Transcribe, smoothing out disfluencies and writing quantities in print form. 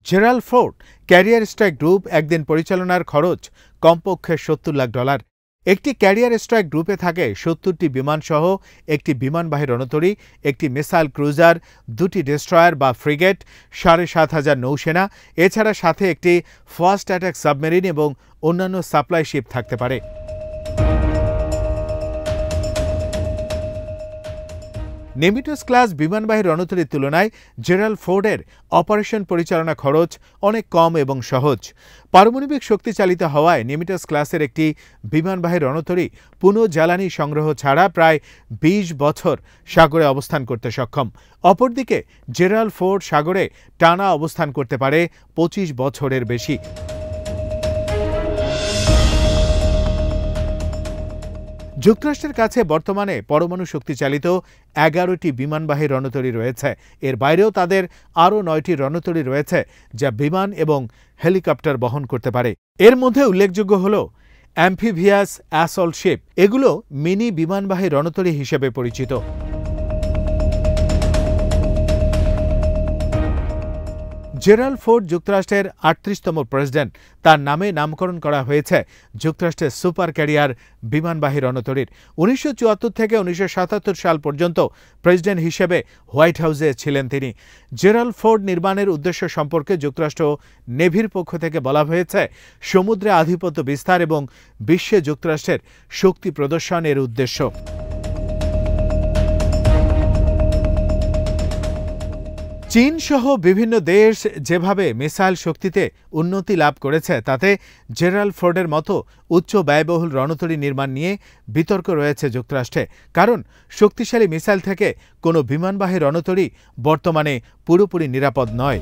Gerald Ford career strike group একদিন পরিচালনার খরচ কমপক্ষে $70 লাখ। একটি ক্যারিয়ার স্ট্রাইক গ্রুপে থাকে 70টি বিমানসহ একটি বিমানবাহী রণতরী, একটি মিসাইল ক্রুজার, 2টি ডেস্ট্রয়ার বা ফ্রিগেট, 7,500 নৌসেনা, এছাড়া সাথে একটি ফাস্ট অ্যাটাক সাবমেরিন এবং অন্যান্য সাপ্লাই শিপ থাকতে পারে। নেমিটস ক্লাস বিমানবাহী রণতরীর তুলনায় জেরাল্ড ফোর্ডের অপারেশন পরিচালনা খরচ অনেক কম এবং সহজ। পারমাণবিক শক্তি চালিত হওয়ায় নেমিটস ক্লাসের একটি বিমানবাহী রণতরী পুনঃজ্বালানি সংগ্রহ ছাড়া প্রায় 20 বছর সাগরে অবস্থান করতে সক্ষম। অপরদিকে জেরাল্ড ফোর্ড সাগরে টানা অবস্থান করতে পারে 25 বছরের বেশি। যুক্তরাষ্ট্রের কাছে বর্তমানে পরমাণু শক্তি চালিত 11টি বিমানবাহী রণতরী রয়েছে। এর বাইরেও তাদের আরও 9টি রণতরী রয়েছে যা বিমান এবং হেলিকপ্টার বহন করতে পারে। এর মধ্যে উল্লেখযোগ্য হল অ্যাম্ফিভিয়াস অ্যাসল্ট শিপ। এগুলো মিনি বিমানবাহী রণতরী হিসেবে পরিচিত। জেরাল্ড ফোর্ড যুক্তরাষ্ট্রের 38তম প্রেসিডেন্ট। তার নামে নামকরণ করা হয়েছে যুক্তরাষ্ট্রের সুপার ক্যারিয়ার বিমানবাহী রণতরীর। 1974 থেকে 1977 সাল পর্যন্ত প্রেসিডেন্ট হিসেবে হোয়াইট হাউসে ছিলেন তিনি। জেরাল্ড ফোর্ড নির্মাণের উদ্দেশ্য সম্পর্কে যুক্তরাষ্ট্র নেভির পক্ষ থেকে বলা হয়েছে, সমুদ্রে আধিপত্য বিস্তার এবং বিশ্বে যুক্তরাষ্ট্রের শক্তি প্রদর্শন এর উদ্দেশ্য। চীন সহ বিভিন্ন দেশ যেভাবে মিসাইল শক্তিতে উন্নতি লাভ করেছে তাতে জেরাল্ড ফোর্ডের মতো উচ্চ ব্যয়বহুল রণতরী নির্মাণ নিয়ে বিতর্ক রয়েছে যুক্তরাষ্ট্রে। কারণ শক্তিশালী মিসাইল থেকে কোনো বিমানবাহী রণতরী বর্তমানে পুরোপুরি নিরাপদ নয়।